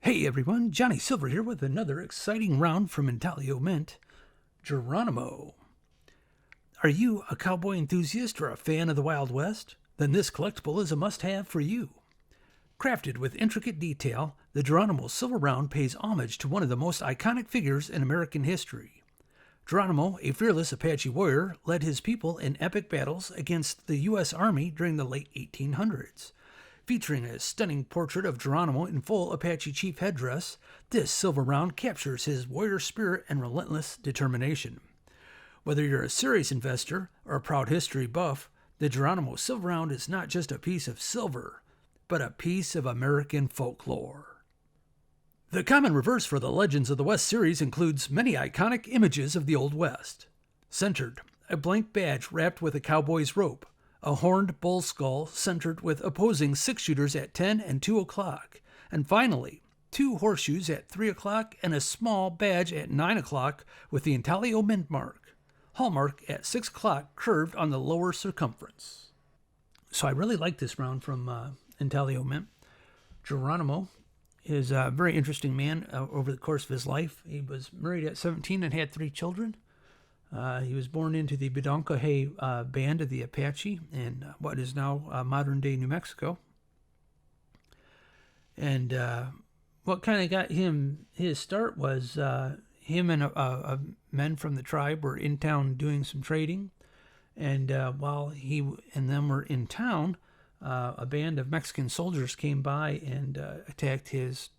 Hey everyone, Johnny Silver here with another exciting round from Intaglio Mint, Geronimo. Are you a cowboy enthusiast or a fan of the Wild West? Then this collectible is a must-have for you. Crafted with intricate detail, the Geronimo Silver Round pays homage to one of the most iconic figures in American history. Geronimo, a fearless Apache warrior, led his people in epic battles against the U.S. Army during the late 1800s. Featuring a stunning portrait of Geronimo in full Apache chief headdress, this silver round captures his warrior spirit and relentless determination. Whether you're a serious investor or a proud history buff, the Geronimo Silver Round is not just a piece of silver, but a piece of American folklore. The common reverse for the Legends of the West series includes many iconic images of the Old West. Centered, a blank badge wrapped with a cowboy's rope, a horned bull skull centered with opposing six-shooters at 10 and 2 o'clock, and finally, two horseshoes at 3 o'clock and a small badge at 9 o'clock with the Intaglio Mint mark, hallmark at 6 o'clock curved on the lower circumference. So I really like this round from Intaglio Mint. Geronimo is a very interesting man over the course of his life. He was married at 17 and had 3 children. He was born into the Bedonkohe band of the Apache in what is now modern-day New Mexico. And what kind of got him his start was him and men from the tribe were in town doing some trading. And while he and them were in town, a band of Mexican soldiers came by and attacked his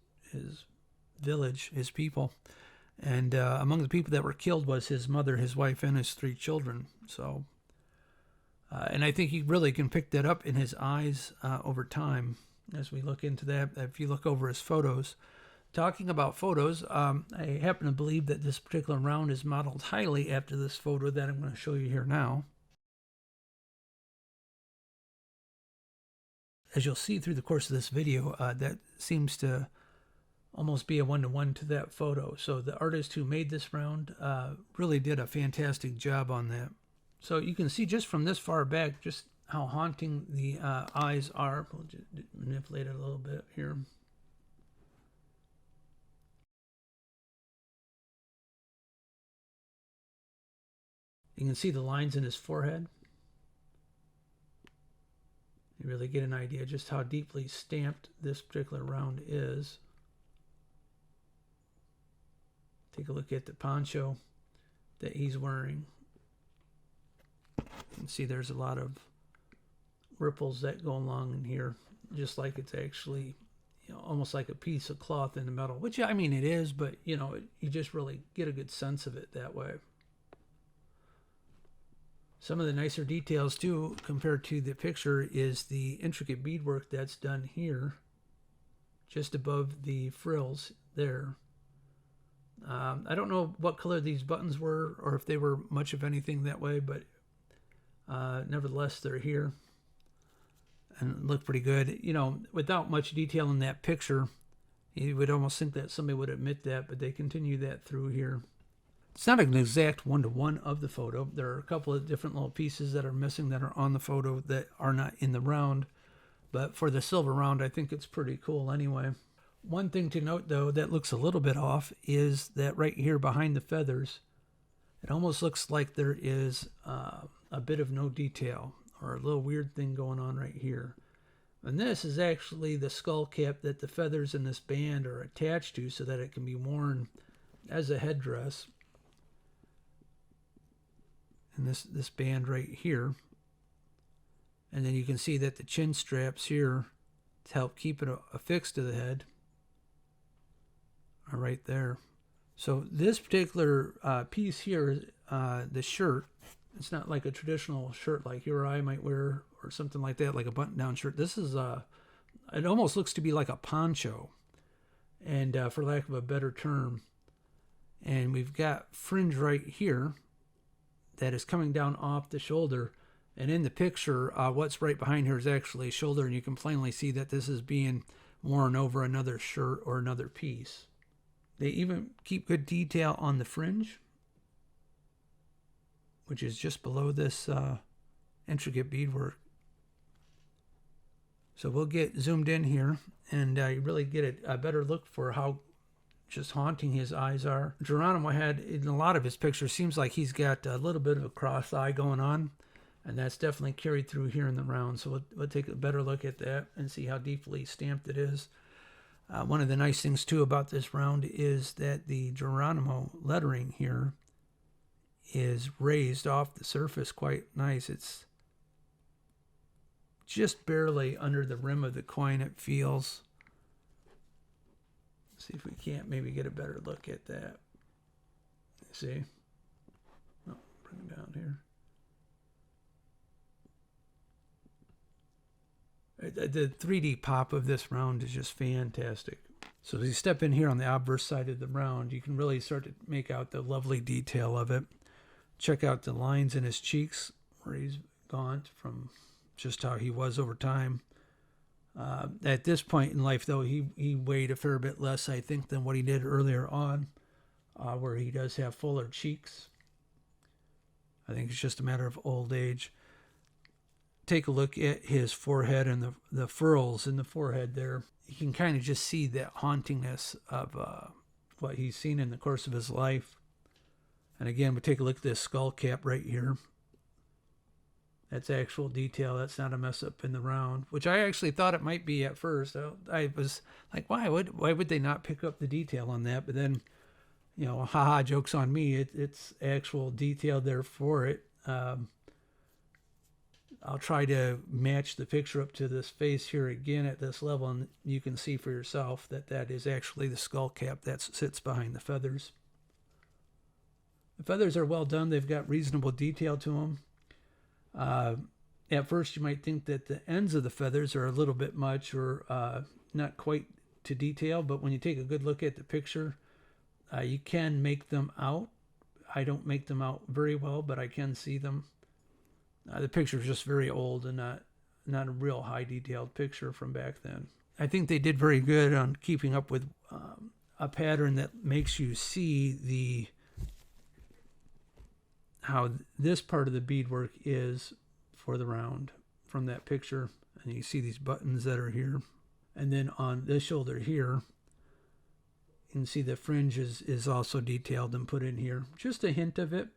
village, his people. And among the people that were killed was his mother, his wife, and his 3 children. So, and I think you really can pick that up in his eyes over time as we look into that. If you look over his photos. Talking about photos, I happen to believe that this particular round is modeled highly after this photo that I'm going to show you here now. As you'll see through the course of this video, that seems to almost be a one-to-one to that photo. So the artist who made this round really did a fantastic job on that. So you can see just from this far back just how haunting the eyes are. We'll just manipulate it a little bit here. You can see the lines in his forehead. You really get an idea just how deeply stamped this particular round is. Take a look at the poncho that he's wearing. You can see there's a lot of ripples that go along in here, just like it's actually, almost like a piece of cloth in the metal, which, I mean, it is, but, you just really get a good sense of it that way. Some of the nicer details, too, compared to the picture, is the intricate beadwork that's done here, just above the frills there. I don't know what color these buttons were or if they were much of anything that way, but nevertheless, they're here and look pretty good. Without much detail in that picture, you would almost think that somebody would admit that, but they continue that through here. It's not an exact one-to-one of the photo. There are a couple of different little pieces that are missing that are on the photo that are not in the round, but for the silver round, I think it's pretty cool anyway. One thing to note, though, that looks a little bit off is that right here behind the feathers, it almost looks like there is a bit of no detail or a little weird thing going on right here. And this is actually the skull cap that the feathers in this band are attached to so that it can be worn as a headdress. And this band right here. And then you can see that the chin straps here to help keep it affixed to the head are right there. So this particular piece here, the shirt, it's not like a traditional shirt like you or I might wear or something like that, like a button-down shirt. This is it almost looks to be like a poncho, and for lack of a better term. And we've got fringe right here that is coming down off the shoulder. And in the picture, what's right behind here is actually a shoulder, and you can plainly see that this is being worn over another shirt or another piece. They even keep good detail on the fringe, which is just below this intricate beadwork. So we'll get zoomed in here and really get a better look for how just haunting his eyes are. Geronimo had, in a lot of his pictures, seems like he's got a little bit of a cross eye going on, and that's definitely carried through here in the round. So we'll take a better look at that and see how deeply stamped it is. One of the nice things, too, about this round is that the Geronimo lettering here is raised off the surface quite nice. It's just barely under the rim of the coin, it feels. See if we can't maybe get a better look at that. See? Oh, bring it down here. The 3D pop of this round is just fantastic. So as you step in here on the obverse side of the round, you can really start to make out the lovely detail of it. Check out the lines in his cheeks where he's gaunt from just how he was over time. At this point in life, though, he weighed a fair bit less, I think, than what he did earlier on, where he does have fuller cheeks. I think it's just a matter of old age. Take a look at his forehead and the furrows in the forehead there. You can kind of just see that hauntingness of what he's seen in the course of his life. And again, we take a look at this skull cap right here. That's actual detail. That's not a mess up in the round, which I actually thought it might be at first. I was like, why would they not pick up the detail on that? But then, haha, joke's on me. It's actual detail there for it. I'll try to match the picture up to this face here again at this level, and you can see for yourself that is actually the skull cap that sits behind the feathers. The feathers are well done. They've got reasonable detail to them. At first, you might think that the ends of the feathers are a little bit much or not quite to detail, but when you take a good look at the picture, you can make them out. I don't make them out very well, but I can see them. The picture is just very old and not a real high detailed picture from back then. I think they did very good on keeping up with a pattern that makes you see how this part of the beadwork is for the round from that picture. And you see these buttons that are here. And then on this shoulder here, you can see the fringe is also detailed and put in here. Just a hint of it.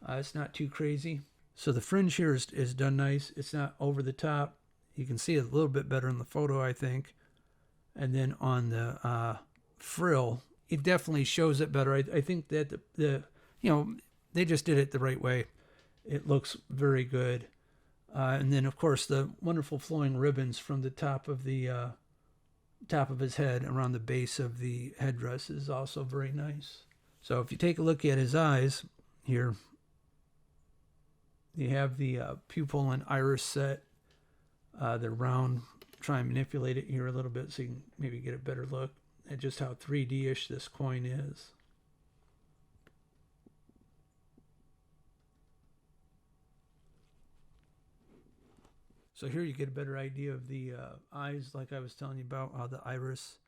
It's not too crazy. So the fringe here is done nice. It's not over the top. You can see it a little bit better in the photo, I think. And then on the frill, it definitely shows it better. I think that they just did it the right way. It looks very good. And then, of course, the wonderful flowing ribbons from the top of his head around the base of the headdress is also very nice. So if you take a look at his eyes here, you have the pupil and iris set. They're round. Try and manipulate it here a little bit so you can maybe get a better look at just how 3D-ish this coin is. So here you get a better idea of the eyes, like I was telling you about, how the iris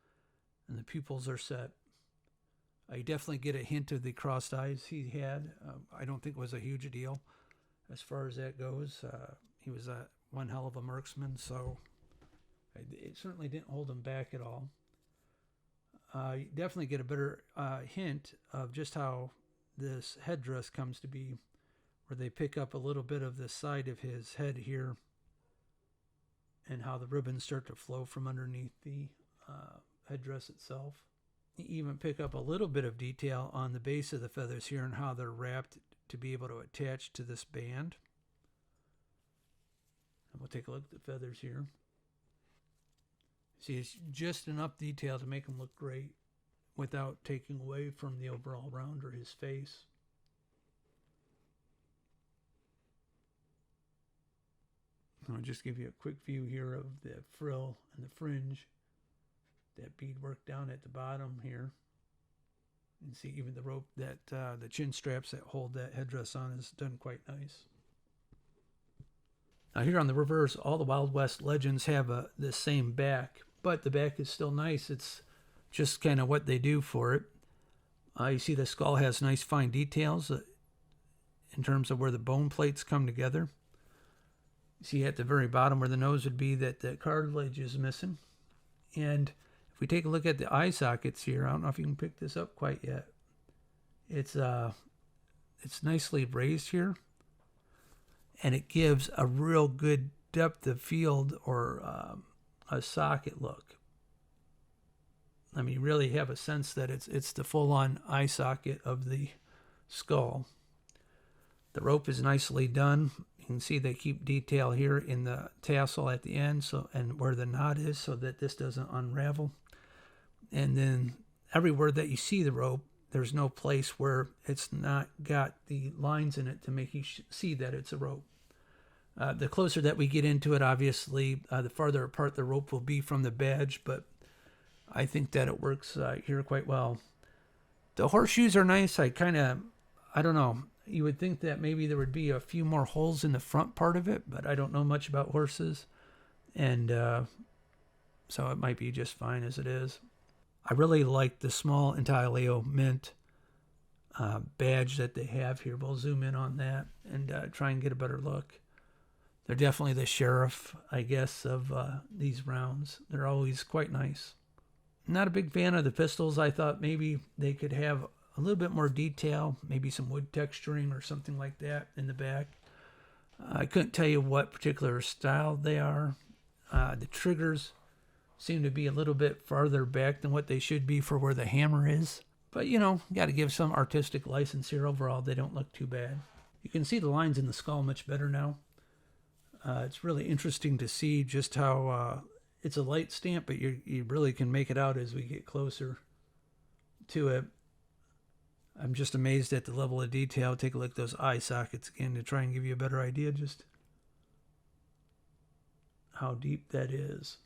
and the pupils are set. You definitely get a hint of the crossed eyes he had. I don't think it was a huge deal as far as that goes. He was one hell of a marksman, so it certainly didn't hold him back at all. You definitely get a better hint of just how this headdress comes to be, where they pick up a little bit of the side of his head here and how the ribbons start to flow from underneath the headdress itself. You even pick up a little bit of detail on the base of the feathers here and how they're wrapped to be able to attach to this band. And we'll take a look at the feathers here. See, it's just enough detail to make them look great without taking away from the overall round or his face. I'll just give you a quick view here of the frill and the fringe, that beadwork down at the bottom here. You can see even the rope that the chin straps that hold that headdress on is done quite nice. Now here on the reverse, all the Wild West legends have the same back, but the back is still nice. It's just kind of what they do for it. You see the skull has nice fine details in terms of where the bone plates come together. See at the very bottom where the nose would be that the cartilage is missing. And if we take a look at the eye sockets here, I don't know if you can pick this up quite yet. It's nicely raised here, and it gives a real good depth of field or a socket look. I mean, you really have a sense that it's the full-on eye socket of the skull. The rope is nicely done. You can see they keep detail here in the tassel at the end, so and where the knot is, so that this doesn't unravel. And then everywhere that you see the rope, there's no place where it's not got the lines in it to make you see that it's a rope. The closer that we get into it, obviously, the farther apart the rope will be from the badge, but I think that it works here quite well. The horseshoes are nice. I don't know. You would think that maybe there would be a few more holes in the front part of it, but I don't know much about horses. And so it might be just fine as it is. I really like the small Intaglio Mint badge that they have here. We'll zoom in on that and try and get a better look. They're definitely the sheriff, I guess, of these rounds. They're always quite nice. Not a big fan of the pistols. I thought maybe they could have a little bit more detail, maybe some wood texturing or something like that in the back. I couldn't tell you what particular style they are. The triggers seem to be a little bit farther back than what they should be for where the hammer is. But, you know, got to give some artistic license here. Overall, they don't look too bad. You can see the lines in the skull much better now. It's really interesting to see just how it's a light stamp, but you really can make it out as we get closer to it. I'm just amazed at the level of detail. Take a look at those eye sockets again to try and give you a better idea just how deep that is.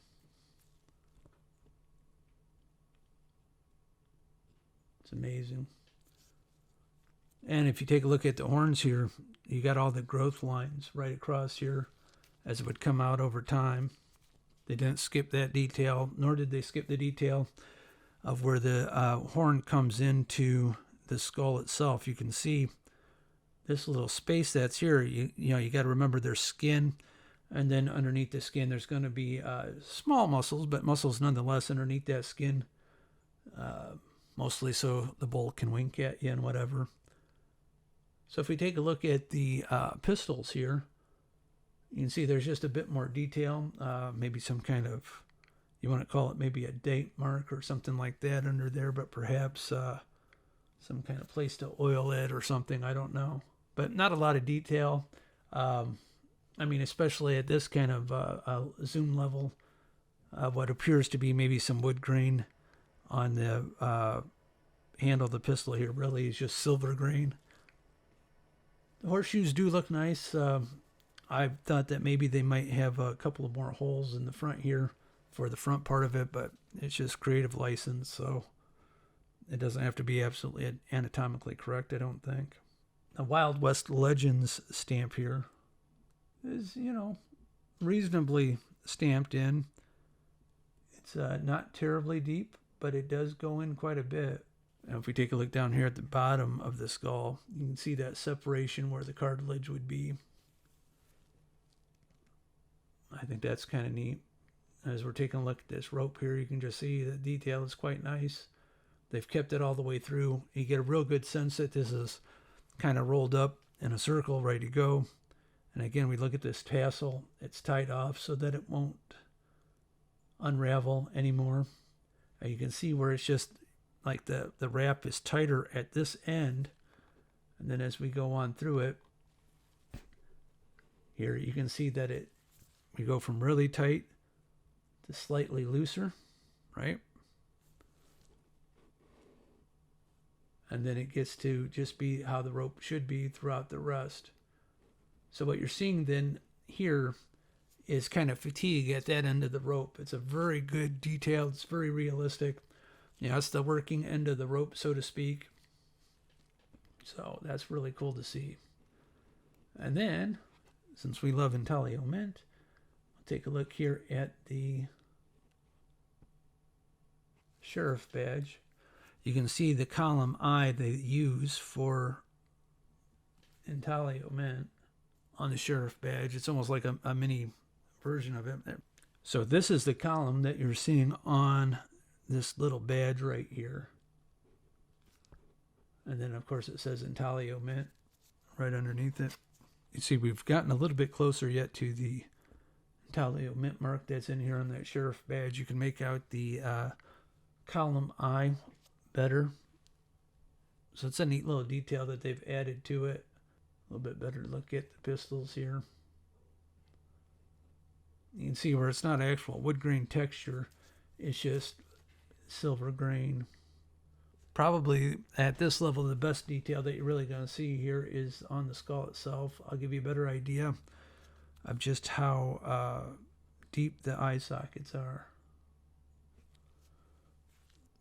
It's amazing. And if you take a look at the horns here, you got all the growth lines right across here as it would come out over time. They didn't skip that detail, nor did they skip the detail of where the horn comes into the skull itself. You can see this little space that's here. You got to remember there's skin, and then underneath the skin there's going to be small muscles, but muscles nonetheless underneath that skin, mostly so the bull can wink at you and whatever. So if we take a look at the pistols here, you can see there's just a bit more detail, maybe some kind of, you want to call it maybe a date mark or something like that under there, but perhaps some kind of place to oil it or something, I don't know. But not a lot of detail. I mean, especially at this kind of zoom level, what appears to be maybe some wood grain on the handle of the pistol here really is just silver grain. The horseshoes do look nice. I thought that maybe they might have a couple of more holes in the front here for the front part of it, but it's just creative license, so it doesn't have to be absolutely anatomically correct, I don't think. The Wild West Legends stamp here is, reasonably stamped in. It's not terribly deep, but it does go in quite a bit. Now, if we take a look down here at the bottom of the skull, you can see that separation where the cartilage would be. I think that's kind of neat. As we're taking a look at this rope here, you can just see the detail is quite nice. They've kept it all the way through. You get a real good sense that this is kind of rolled up in a circle, ready to go. And again, we look at this tassel. It's tied off so that it won't unravel anymore. You can see where it's just like the wrap is tighter at this end. And then as we go on through it, here you can see that we go from really tight to slightly looser, right? And then it gets to just be how the rope should be throughout the rest. So what you're seeing then here is kind of fatigue at that end of the rope. It's a very good detail. It's very realistic. It's the working end of the rope, so to speak. So that's really cool to see. And then, since we love Intaglio Mint, we'll take a look here at the sheriff badge. You can see the column I they use for Intaglio Mint on the sheriff badge. It's almost like a mini version of it. So this is the column that you're seeing on this little badge right here. And then, of course, it says Intaglio Mint right underneath it. You see, we've gotten a little bit closer yet to the Intaglio Mint mark that's in here on that sheriff badge. You can make out the column I better. So it's a neat little detail that they've added to it. A little bit better look at the pistols here. You can see where it's not actual wood grain texture. It's just silver grain. Probably at this level, the best detail that you're really going to see here is on the skull itself. I'll give you a better idea of just how deep the eye sockets are.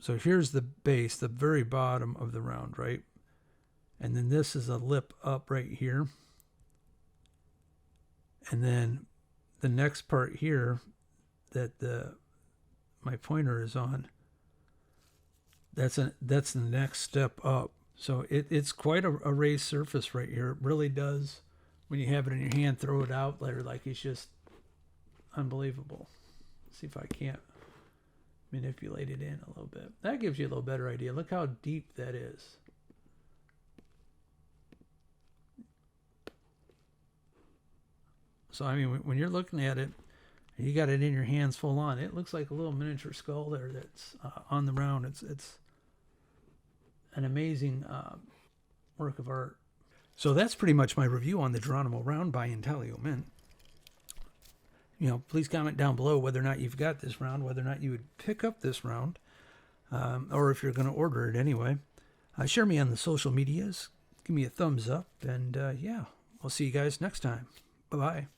So here's the base, the very bottom of the round, right? And then this is a lip up right here. And then the next part here that my pointer is on, that's the next step up. So it's quite a raised surface right here. It really does, when you have it in your hand, throw it out there like it's just unbelievable. Let's see if I can't manipulate it in a little bit. That gives you a little better idea. Look how deep that is. So I mean, when you're looking at it, you got it in your hands full on, it looks like a little miniature skull there that's on the round. It's an amazing work of art. So that's pretty much my review on the Geronimo Round by Intaglio Mint. You know, please comment down below whether or not you've got this round, whether or not you would pick up this round, or if you're going to order it anyway. Share me on the social medias. Give me a thumbs up, and yeah, we'll see you guys next time. Bye-bye.